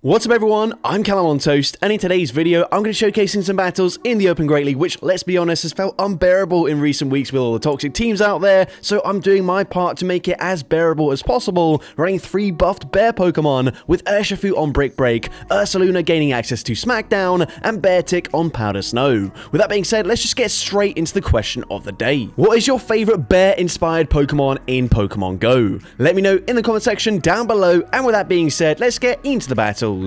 What's up everyone, I'm CallumOnToast, and in today's video, I'm going to be showcasing some battles in the Open Great League, which, let's be honest, has felt unbearable in recent weeks with all the toxic teams out there, so I'm doing my part to make it as bearable as possible, running 3 buffed bear Pokemon, with Urshifu on Brick Break, Ursaluna gaining access to Smackdown, and Beartic on Powder Snow. With that being said, let's just get straight into the question of the day. What is your favourite bear-inspired Pokemon in Pokemon Go? Let me know in the comment section down below, and with that being said, let's get into the battles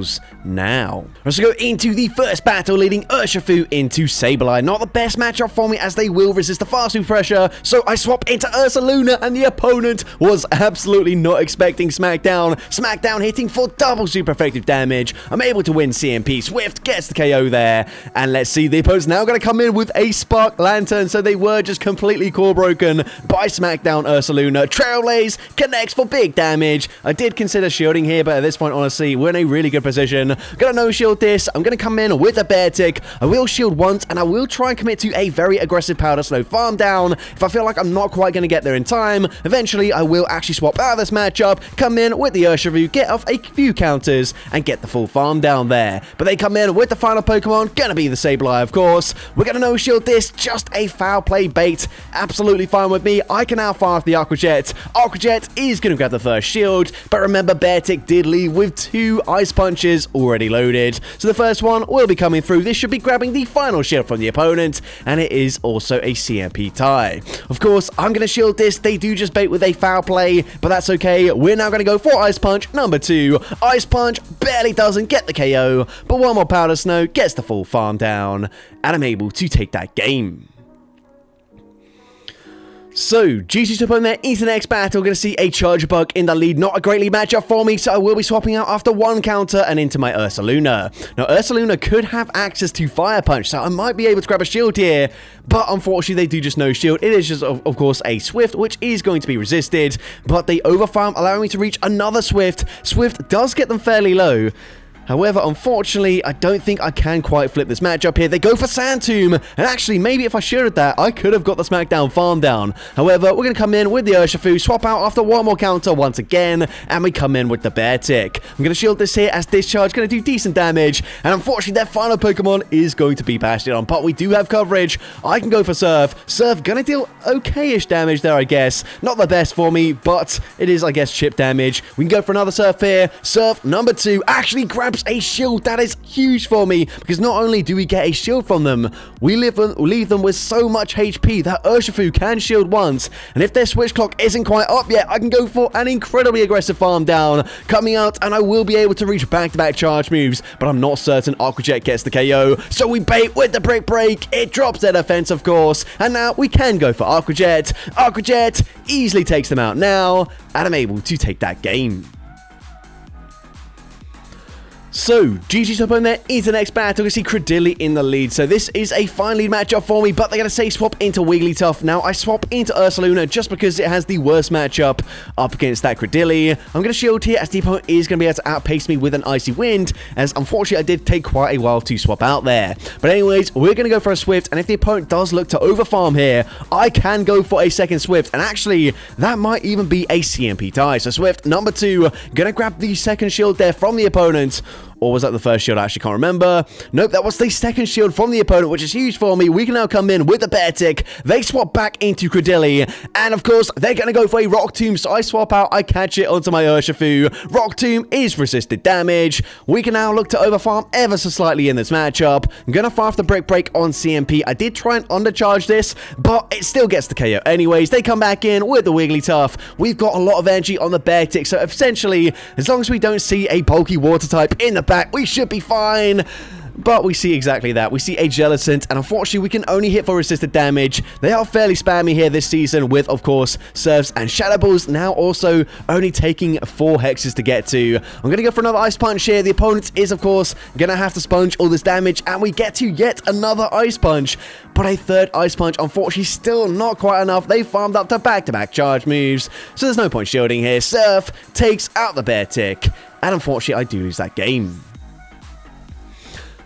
now. Let's go into the first battle, leading Urshifu into Sableye. Not the best matchup for me, as they will resist the fast move pressure, so I swap into Ursaluna, and the opponent was absolutely not expecting Smackdown. Smackdown hitting for double super effective damage. I'm able to win CMP. Swift gets the KO there, and let's see, the opponent's now going to come in with a Spark Lantern, so they were just completely core broken by Smackdown Ursaluna. Trailblaze connects for big damage. I did consider shielding here, but at this point, honestly, we're in a really good position. Gonna no-shield this. I'm gonna come in with a Beartic. I will shield once, and I will try and commit to a very aggressive Powder Snow farm down. If I feel like I'm not quite gonna get there in time, eventually I will actually swap out of this matchup, come in with the Urshifu, get off a few counters, and get the full farm down there. But they come in with the final Pokemon, gonna be the Sableye, of course. We're gonna no-shield this, just a foul play bait. Absolutely fine with me. I can now fire off the Aqua Jet. Aqua Jet is gonna grab the first shield, but remember, Beartic did leave with 2 Ice Punches already loaded. So the first one will be coming through. This should be grabbing the final shield from the opponent, and it is also a CMP tie. Of course, I'm going to shield this. They do just bait with a foul play, but that's okay. We're now going to go for Ice Punch number 2. Ice Punch barely doesn't get the KO, but one more Powder Snow gets the full farm down, and I'm able to take that game. So, GG to opponent there into the next battle. Going to see a Charge Bug in the lead. Not a great lead matchup for me, so I will be swapping out after 1 counter and into my Ursaluna. Now, Ursaluna could have access to Fire Punch, so I might be able to grab a shield here, but unfortunately, they do just no shield. It is just, of course, a Swift, which is going to be resisted, but they overfarm, allowing me to reach another Swift. Swift does get them fairly low. However, unfortunately, I don't think I can quite flip this matchup here. They go for Sand Tomb, and actually, maybe if I shielded that, I could have got the Smackdown farm down. However, we're going to come in with the Urshifu, swap out after 1 more counter once again, and we come in with the Beartic. I'm going to shield this here as Discharge, going to do decent damage, and unfortunately, their final Pokemon is going to be Bastion, but we do have coverage. I can go for Surf. Surf going to deal okay-ish damage there, I guess. Not the best for me, but it is, I guess, chip damage. We can go for another Surf here. Surf number 2 actually grabs a shield. That is huge for me, because not only do we get a shield from them, we leave them with so much HP that Urshifu can shield once, and if their switch clock isn't quite up yet, I can go for an incredibly aggressive farm down, coming out, and I will be able to reach back-to-back charge moves, but I'm not certain Aqua Jet gets the KO, so we bait with the Brick Break. It drops their defense, of course, and now we can go for Aqua Jet. Aqua Jet easily takes them out now, and I'm able to take that game. So, GG to opponent there into the next battle. We see Credilli in the lead. So this is a fine lead matchup for me, but they're going to say swap into Wigglytuff. Now, I swap into Ursaluna just because it has the worst matchup up against that Credilli. I'm going to shield here, as the opponent is going to be able to outpace me with an Icy Wind, as unfortunately I did take quite a while to swap out there. But anyways, we're going to go for a Swift, and if the opponent does look to overfarm here, I can go for a second Swift, and actually, that might even be a CMP tie. So Swift number 2, going to grab the second shield there from the opponent. Or was that the first shield? I actually can't remember. Nope, that was the second shield from the opponent, which is huge for me. We can now come in with the Beartic. They swap back into Credilli. And of course, they're going to go for a Rock Tomb. So I swap out, I catch it onto my Urshifu. Rock Tomb is resisted damage. We can now look to overfarm ever so slightly in this matchup. I'm going to fire off the Brick Break on CMP. I did try and undercharge this, but it still gets the KO anyways. They come back in with the Wigglytuff. We've got a lot of energy on the Beartic. So essentially, as long as we don't see a bulky water type in the back, we should be fine. But we see exactly that. We see a Jellicent, and unfortunately we can only hit for resisted damage. They are fairly spammy here this season with, of course, Surfs and Shadow Balls, now also only taking 4 hexes to get to. I'm going to go for another Ice Punch here. The opponent is, of course, going to have to sponge all this damage, and we get to yet another Ice Punch. But a third Ice Punch, unfortunately, still not quite enough. They farmed up to back-to-back charge moves, so there's no point shielding here. Surf takes out the Beartic, and unfortunately I do lose that game.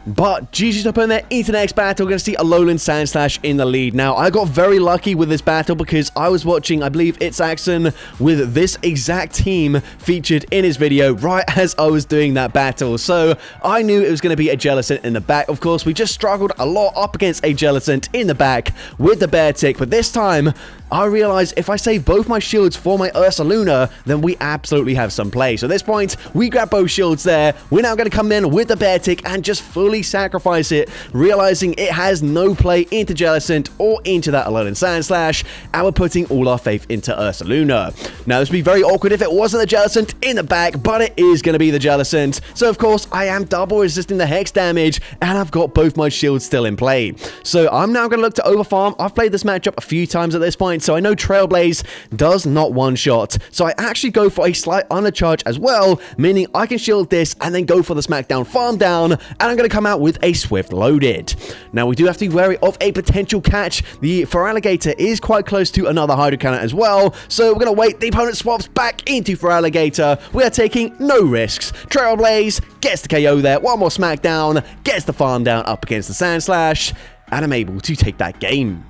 But GG's up in there into the next battle. We're going to see a Lowland Sandslash in the lead. Now, I got very lucky with this battle because I was watching, I believe, It's Axon with this exact team featured in his video right as I was doing that battle. So I knew it was going to be a Jellicent in the back. Of course, we just struggled a lot up against a Jellicent in the back with the Beartic. But this time, I realized if I save both my shields for my Ursaluna, then we absolutely have some play. So at this point, we grab both shields there. We're now going to come in with the Beartic and just fully sacrifice it, realizing it has no play into Jellicent or into that Lowland Sandslash, and we're putting all our faith into Ursaluna. Now, this would be very awkward if it wasn't the Jellicent in the back, but it is going to be the Jellicent. So, of course, I am double resisting the Hex damage, and I've got both my shields still in play. So, I'm now going to look to overfarm. I've played this matchup a few times at this point, so I know Trailblaze does not one-shot. So, I actually go for a slight undercharge as well, meaning I can shield this and then go for the Smackdown farm down, and I'm going to come out with a Swift loaded. Now, we do have to be wary of a potential catch. The Feraligatr is quite close to another Hydro Cannon as well, so we're going to wait. The opponent swaps back into Feraligatr. We are taking no risks. Trailblaze gets the KO there. One more Smackdown, gets the farm down up against the Sandslash, and I'm able to take that game.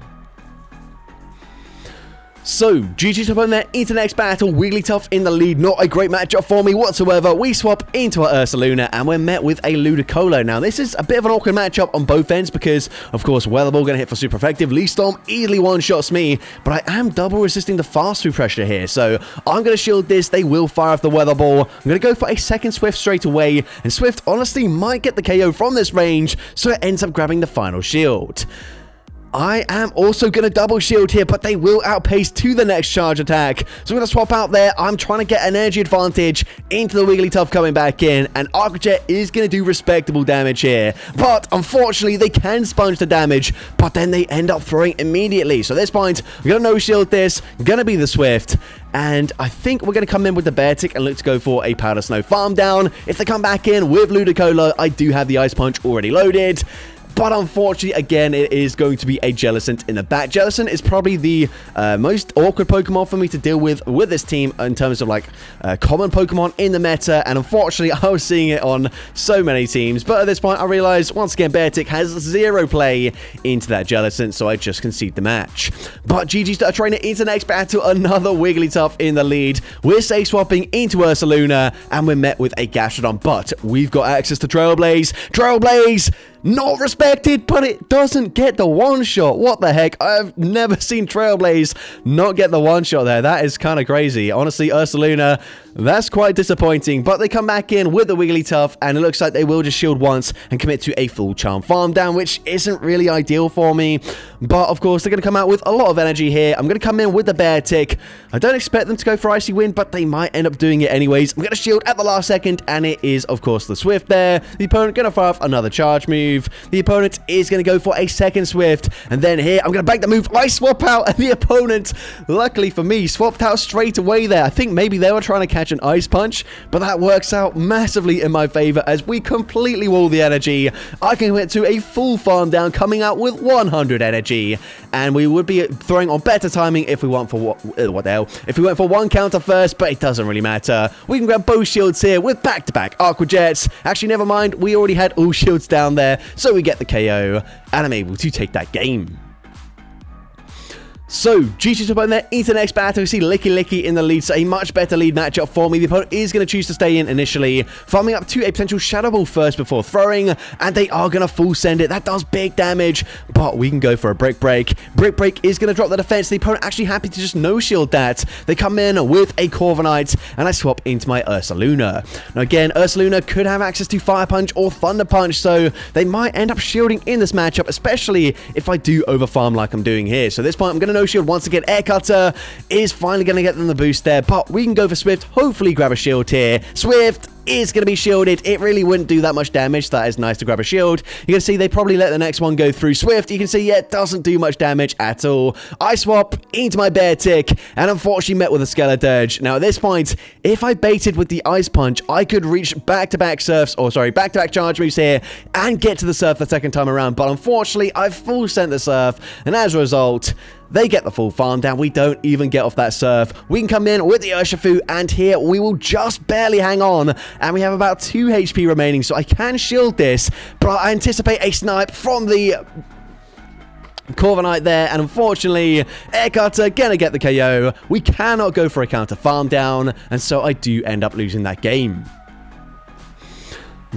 So, GG's up on there into the next battle. Wigglytuff in the lead. Not a great matchup for me whatsoever. We swap into our Ursaluna and we're met with a Ludicolo. Now, this is a bit of an awkward matchup on both ends because, of course, Weather Ball going to hit for super effective. Leaf Storm easily one-shots me, but I am double resisting the fast food pressure here. So, I'm going to shield this. They will fire off the Weather Ball. I'm going to go for a second Swift straight away, and Swift honestly might get the KO from this range, so it ends up grabbing the final shield. I am also going to double shield here, but they will outpace to the next charge attack. So I'm going to swap out there. I'm trying to get an energy advantage into the Wigglytuff coming back in, and Arc Jet is going to do respectable damage here. But unfortunately, they can sponge the damage, but then they end up throwing immediately. So at this point, I'm going to no shield this, going to be the Swift. And I think we're going to come in with the Beartic and look to go for a Powder Snow farm down. If they come back in with Ludicolo, I do have the Ice Punch already loaded. But unfortunately, again, it is going to be a Jellicent in the back. Jellicent is probably the most awkward Pokemon for me to deal with this team in terms of, like, common Pokemon in the meta. And unfortunately, I was seeing it on so many teams. But at this point, I realized, once again, Beartic has zero play into that Jellicent, so I just concede the match. But GG's to Trainer into the next battle. Another Wigglytuff in the lead. We're safe swapping into Ursaluna, and we're met with a Gastrodon. But we've got access to Trailblaze. Trailblaze! Not respected, but it doesn't get the one-shot. What the heck? I've never seen Trailblaze not get the one-shot there. That is kind of crazy. Honestly, Ursaluna, that's quite disappointing. But they come back in with the Wigglytuff, and it looks like they will just shield once and commit to a full Charm farm down, which isn't really ideal for me. But, of course, they're going to come out with a lot of energy here. I'm going to come in with the Beartic. I don't expect them to go for Icy Wind, but they might end up doing it anyways. I'm going to shield at the last second, and it is, of course, the Swift there. The opponent going to fire off another charge move. The opponent is going to go for a second Swift, and then here I'm going to bank the move. I swap out, and the opponent, luckily for me, swapped out straight away there. I think maybe they were trying to catch an Ice Punch, but that works out massively in my favor as we completely wall the energy. I can commit to a full farm down, coming out with 100 energy, and we would be throwing on better timing if we went for what the hell? If we went for one counter first, but it doesn't really matter. We can grab both shields here with back-to-back Aqua Jets. Actually, never mind. We already had all shields down there. So we get the KO, and I'm able to take that game. So, GG's up on there into the next battle. We see Licky in the lead, so a much better lead matchup for me. The opponent is going to choose to stay in initially, farming up to a potential Shadow Ball first before throwing, and they are going to full send it. That does big damage, but we can go for a Brick Break. Brick Break is going to drop the defense. The opponent actually happy to just no-shield that. They come in with a Corviknight, and I swap into my Ursaluna. Now, again, Ursaluna could have access to Fire Punch or Thunder Punch, so they might end up shielding in this matchup, especially if I do overfarm like I'm doing here. So at this point, I'm going to shield once again. Air Cutter is finally going to get them the boost there, but we can go for Swift, hopefully grab a shield here. Swift is going to be shielded. It really wouldn't do that much damage, so that is nice to grab a shield. You can see they probably let the next one go through. Swift, you can see, yeah, it doesn't do much damage at all. I swap into my Beartic, and unfortunately met with a Skeledirge. Now, at this point, if I baited with the Ice Punch, I could reach back-to-back charge moves here, and get to the Surf the second time around, but unfortunately, I've full sent the Surf, and as a result, They get the full farm down. We don't even get off that surf. We can come in with the Urshifu, and here we will just barely hang on. And we have about 2 HP remaining, so I can shield this. But I anticipate a snipe from the Corviknight there, and unfortunately, Air Cutter gonna get the KO. We cannot go for a counter farm down, and so I do end up losing that game.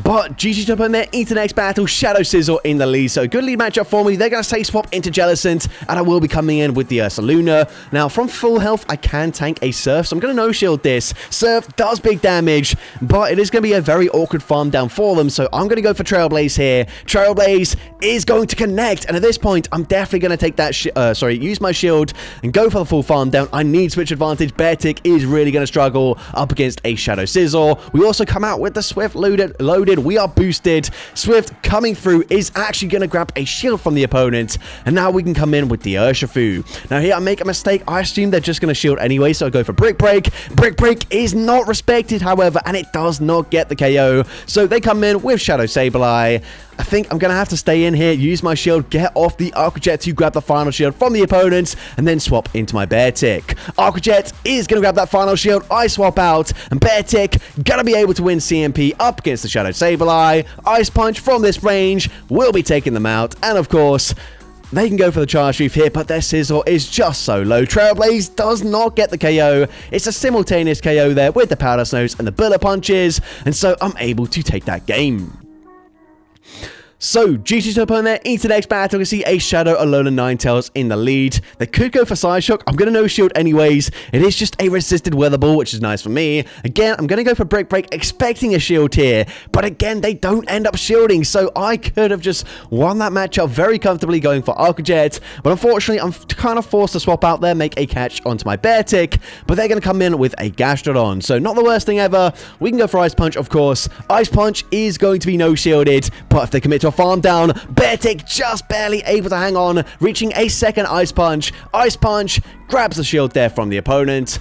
But GG to opponent there into the next battle. Shadow Sizzle in the lead. So good lead matchup for me. They're going to say swap into Jellicent, and I will be coming in with the Ursaluna. Now, from full health, I can tank a Surf, so I'm going to no-shield this. Surf does big damage, but it is going to be a very awkward farm down for them, so I'm going to go for Trailblaze here. Trailblaze is going to connect, and at this point, I'm definitely going to take that, use my shield and go for the full farm down. I need switch advantage. Beartic is really going to struggle up against a Shadow Sizzle. We also come out with the Swift loaded. We are boosted. Swift coming through is actually going to grab a shield from the opponent, and now we can come in with the Urshifu. Now here I make a mistake. I assume they're just going to shield anyway, so I go for Brick Break. Brick Break is not respected, however, and it does not get the KO. So they come in with Shadow Sableye. I think I'm going to have to stay in here, use my shield, get off the Aqua Jet to grab the final shield from the opponent, and then swap into my Beartic. Aqua Jet is going to grab that final shield. I swap out, and Beartic going to be able to win CMP up against the Shadow Sableye. Ice Punch from this range will be taking them out, and of course, they can go for the Charge Reef here, but their Sizzle is just so low. Trailblaze does not get the KO. It's a simultaneous KO there with the Powder Snows and the Bullet Punches, and so I'm able to take that game. So, GG to opponent there, into the next battle, we see a Shadow, Alolan Ninetales in the lead. They could go for Side Shock. I'm going to no-shield anyways. It is just a resisted Weather Ball, which is nice for me. Again, I'm going to go for Brick Break, expecting a shield here. But again, they don't end up shielding, so I could have just won that matchup very comfortably going for Aqua Jet. But unfortunately, I'm kind of forced to swap out there, make a catch onto my Beartic. But they're going to come in with a Gastrodon. So, not the worst thing ever. We can go for Ice Punch, of course. Ice Punch is going to be no-shielded, but if they commit to a farm down, Beartic just barely able to hang on, reaching a second Ice Punch. Ice Punch grabs the shield there from the opponent.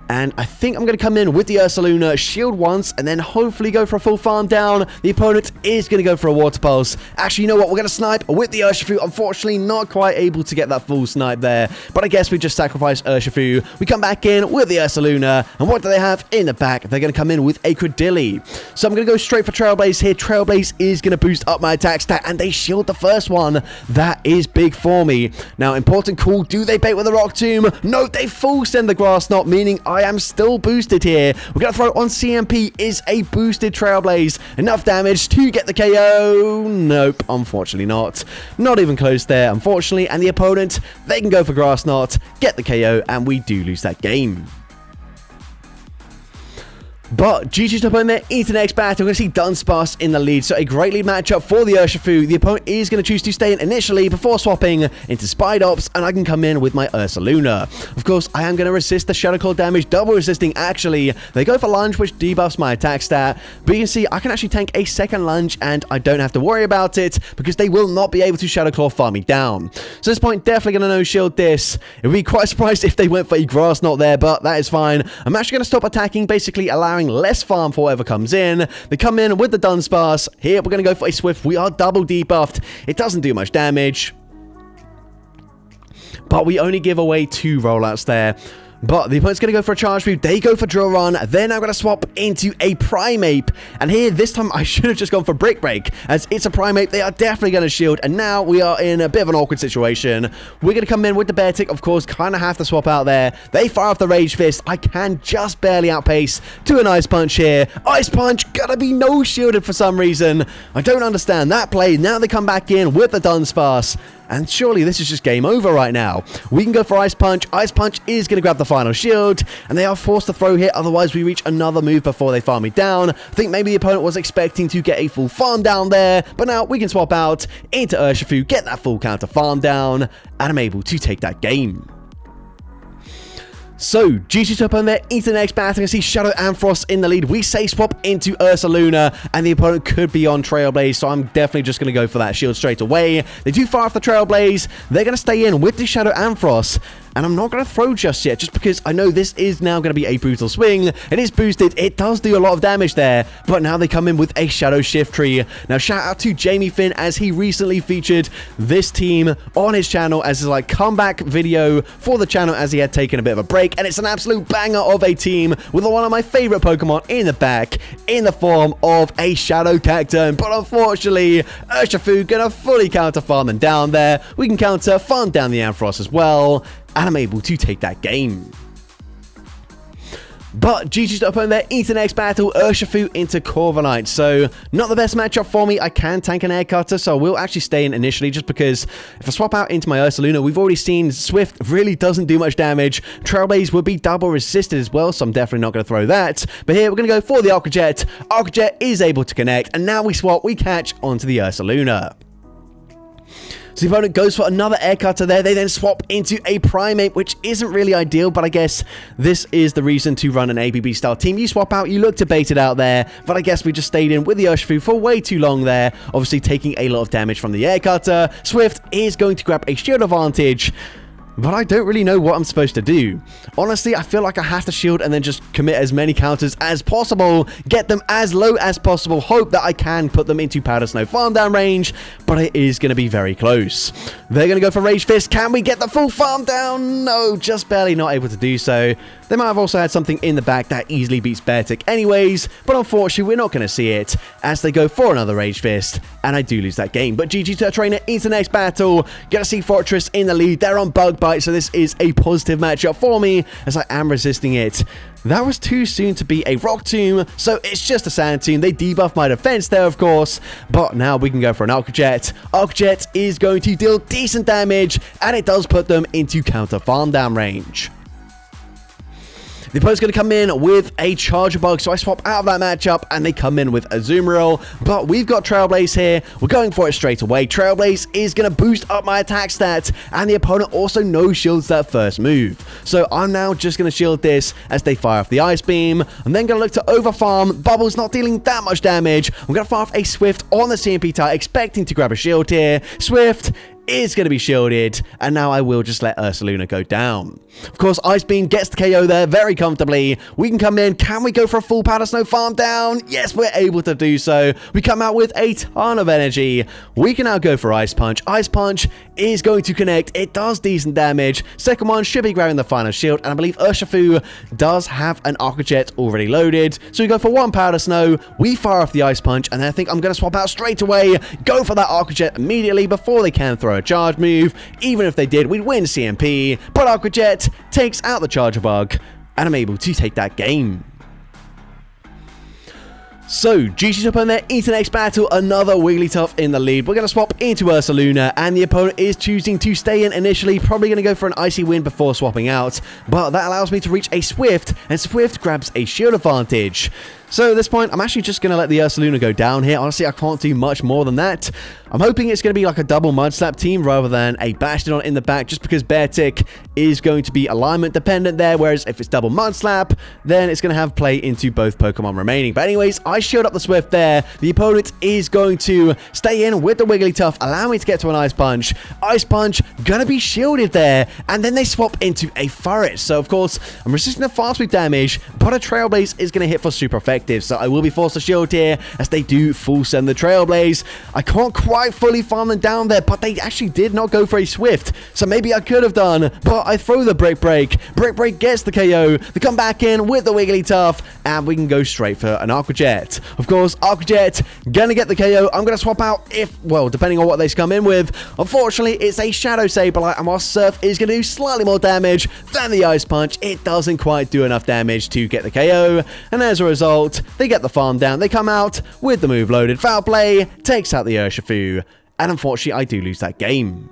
And I think I'm going to come in with the Ursaluna, shield once, and then hopefully go for a full farm down. The opponent is going to go for a Water Pulse. Actually, you know what? We're going to snipe with the Urshifu. Unfortunately, not quite able to get that full snipe there. But I guess we just sacrifice Urshifu. We come back in with the Ursaluna. And what do they have in the back? They're going to come in with a Credilli. So I'm going to go straight for Trailblaze here. Trailblaze is going to boost up my attack stat, and they shield the first one. That is big for me. Now, important call. Do they bait with the Rock Tomb? No, they full send the Grass Knot, meaning I am still boosted here. We're going to throw on CMP. Is a boosted Trailblaze enough damage to get the KO? Nope, unfortunately not. Not even close there, unfortunately. And the opponent, they can go for Grass Knot, get the KO, and we do lose that game. But GG to opponent into the next battle. We're going to see Dunsparce in the lead. So a great lead matchup for the Urshifu. The opponent is going to choose to stay in initially before swapping into Spidops, and I can come in with my Ursaluna. Of course, I am going to resist the Shadow Claw damage, double resisting actually. They go for Lunge, which debuffs my attack stat. But you can see I can actually tank a second Lunge, and I don't have to worry about it because they will not be able to Shadow Claw farm me down. So at this point, definitely going to no-shield this. It would be quite surprised if they went for a Grass Knot there, but that is fine. I'm actually going to stop attacking, basically allowing less farm for whoever comes in. They come in with the Dunsparce. Here, we're going to go for a Swift. We are double debuffed. It doesn't do much damage, but we only give away 2 rollouts there. But the opponent's going to go for a Charge Move. They go for Drill Run. They're now going to swap into a Primeape. And here, this time, I should have just gone for Brick Break. As it's a Primeape, they are definitely going to shield. And now we are in a bit of an awkward situation. We're going to come in with the Beartic. Of course, kind of have to swap out there. They fire off the Rage Fist. I can just barely outpace to an Ice Punch here. Ice Punch going to be no-shielded for some reason. I don't understand that play. Now they come back in with the Dunsparce. And surely this is just game over right now. We can go for Ice Punch. Ice Punch is going to grab the final shield. And they are forced to throw here. Otherwise, we reach another move before they farm me down. I think maybe the opponent was expecting to get a full farm down there. But now we can swap out into Urshifu, get that full counter farm down. And I'm able to take that game. So, GG to opponent there, into the next battle. I see Shadow and Frost in the lead. We say swap into Ursa Luna, and the opponent could be on Trailblaze, so I'm definitely just going to go for that shield straight away. They do fire off the Trailblaze. They're going to stay in with the Shadow and Frost. And I'm not going to throw just yet, just because I know this is now going to be a brutal swing. It is boosted. It does do a lot of damage there. But now they come in with a Shadow Shift Tree. Now, shout out to Jamie Finn, as he recently featured this team on his channel as his like comeback video for the channel, as he had taken a bit of a break. And it's an absolute banger of a team with one of my favorite Pokemon in the back in the form of a Shadow Cacturne. But unfortunately, Urshifu gonna fully counter farm them down there. We can counter farm down the Ampharos as well, and I'm able to take that game. But GG's to opponent there, into the next battle, Urshifu into Corviknight. So, not the best matchup for me. I can tank an Air Cutter, so I will actually stay in initially, just because if I swap out into my Ursa Luna, we've already seen Swift really doesn't do much damage. Trailblaze would be double resisted as well, so I'm definitely not going to throw that. But here, we're going to go for the Aqua Jet. Aqua Jet is able to connect, and now we swap, we catch onto the Ursa Luna. So the opponent goes for another Air Cutter there. They then swap into a Primate, which isn't really ideal, but I guess this is the reason to run an ABB style team. You swap out, you look to bait it out there, but I guess we just stayed in with the Urshifu for way too long there, obviously taking a lot of damage from the Air Cutter. Swift is going to grab a shield advantage, but I don't really know what I'm supposed to do. Honestly, I feel like I have to shield and then just commit as many counters as possible, get them as low as possible, hope that I can put them into Powder Snow farm down range, but it is going to be very close. They're going to go for Rage Fist. Can we get the full farm down? No, just barely not able to do so. They might have also had something in the back that easily beats Beartic anyways, but unfortunately we're not going to see it as they go for another Rage Fist, and I do lose that game. But GG to our trainer into the next battle. Gonna see Fortress in the lead. They're on Bug Bite, so this is a positive matchup for me as I am resisting it. That was too soon to be a Rock Tomb, so it's just a Sand Tomb. They debuff my defense there, of course, but now we can go for an Aqua Jet. Aqua Jet is going to deal decent damage, and it does put them into counter farm down range. The opponent's going to come in with a Charger Bug, so I swap out of that matchup, and they come in with Azumarill. But we've got Trailblaze here. We're going for it straight away. Trailblaze is going to boost up my attack stats, and the opponent also no-shields that first move. So I'm now just going to shield this as they fire off the Ice Beam. I'm then going to look to overfarm. Bubble's not dealing that much damage. I'm going to fire off a Swift on the CMP tile, expecting to grab a shield here. Swift is going to be shielded, and now I will just let Ursa Luna go down. Of course, Ice Beam gets the KO there very comfortably. We can come in. Can we go for a full Powder Snow farm down? Yes, we're able to do so. We come out with a ton of energy. We can now go for Ice Punch. Ice Punch is going to connect. It does decent damage. Second one should be grabbing the final shield, and I believe Urshifu does have an Aqua Jet already loaded. So we go for one Powder Snow. We fire off the Ice Punch, and then I think I'm going to swap out straight away. Go for that Aqua Jet immediately before they can throw a charge move. Even if they did, we'd win CMP, but Aqua Jet takes out the Charger Bug, and I'm able to take that game. So, GG's opponent there, into the next battle, another Wigglytuff in the lead. We're going to swap into Ursa Luna, and the opponent is choosing to stay in initially, probably going to go for an Icy Wind before swapping out, but that allows me to reach a Swift, and Swift grabs a shield advantage. So at this point, I'm actually just going to let the Ursa Luna go down here. Honestly, I can't do much more than that. I'm hoping it's going to be like a double Mud Slap team rather than a Bastiodon in the back, just because Beartic is going to be alignment dependent there, whereas if it's double Mud Slap, then it's going to have play into both Pokemon remaining. But anyways, I shield up the Swift there. The opponent is going to stay in with the Wigglytuff, allow me to get to an Ice Punch. Ice Punch, gonna be shielded there, and then they swap into a Furret. So of course, I'm resisting the fast move damage, but a Trailblaze is going to hit for super effective. So I will be forced to shield here as they do full send the Trailblaze. I can't quite fully farm them down there, but they actually did not go for a Swift. So maybe I could have done, but I throw the Brick Break. Brick Break gets the KO. They come back in with the Wigglytuff, and we can go straight for an Aqua Jet. Of course, Aqua Jet gonna get the KO. I'm gonna swap out if, well, depending on what they come in with. Unfortunately, it's a Shadow Sableye, and while Surf is gonna do slightly more damage than the Ice Punch, it doesn't quite do enough damage to get the KO, and as a result, they get the farm down. They come out with the move loaded. Foul Play takes out the Urshifu, and unfortunately I do lose that game.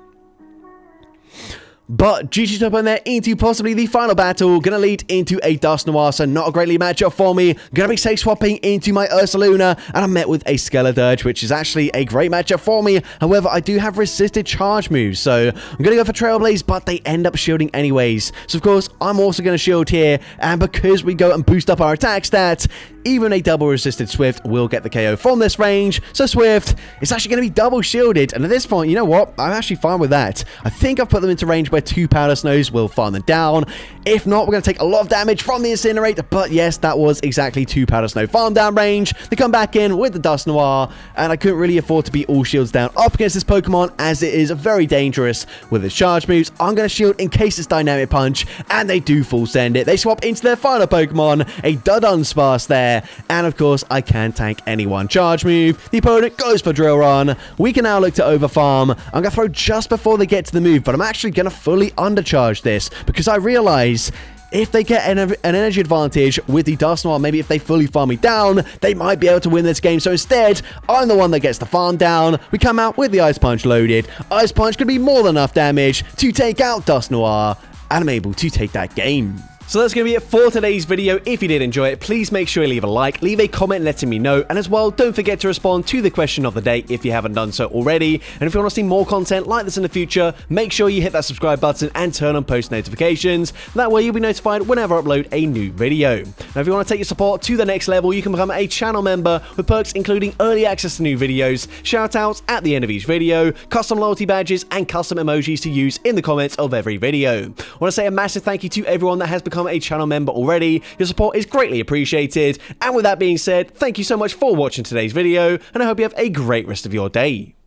But GG top on there into possibly the final battle. Gonna lead into a Dust Noir, so not a great lead matchup for me. Gonna be safe swapping into my Ursaluna, and I'm met with a Skeledirge, which is actually a great matchup for me. However, I do have resisted charge moves, so I'm gonna go for Trailblaze, but they end up shielding anyways. So of course, I'm also gonna shield here, and because we go and boost up our attack stats, even a double resisted Swift will get the KO from this range. So Swift is actually going to be double shielded, and at this point, you know what? I'm actually fine with that. I think I've put them into range where 2 Powder Snows will farm them down. If not, we're going to take a lot of damage from the Incinerate, but yes, that was exactly 2 Powder Snow farm down range. They come back in with the Dust Noir, and I couldn't really afford to be all shields down up against this Pokemon, as it is very dangerous with its charge moves. I'm going to shield in case it's Dynamic Punch, and they do full send it. They swap into their final Pokemon, a Dudunsparce there. And of course, I can tank any one charge move. The opponent goes for Drill Run. We can now look to overfarm. I'm going to throw just before they get to the move, but I'm actually going to fully undercharge this because I realize if they get an energy advantage with the Dust Noir, maybe if they fully farm me down, they might be able to win this game. So instead, I'm the one that gets the farm down. We come out with the Ice Punch loaded. Ice Punch could be more than enough damage to take out Dust Noir, and I'm able to take that game. So that's going to be it for today's video. If you did enjoy it, please make sure you leave a like, leave a comment letting me know, and as well, don't forget to respond to the question of the day if you haven't done so already. And if you want to see more content like this in the future, make sure you hit that subscribe button and turn on post notifications. That way you'll be notified whenever I upload a new video. Now, if you want to take your support to the next level, you can become a channel member with perks including early access to new videos, shoutouts at the end of each video, custom loyalty badges, and custom emojis to use in the comments of every video. I want to say a massive thank you to everyone that has become a channel member already. Your support is greatly appreciated. And with that being said, thank you so much for watching today's video, and I hope you have a great rest of your day.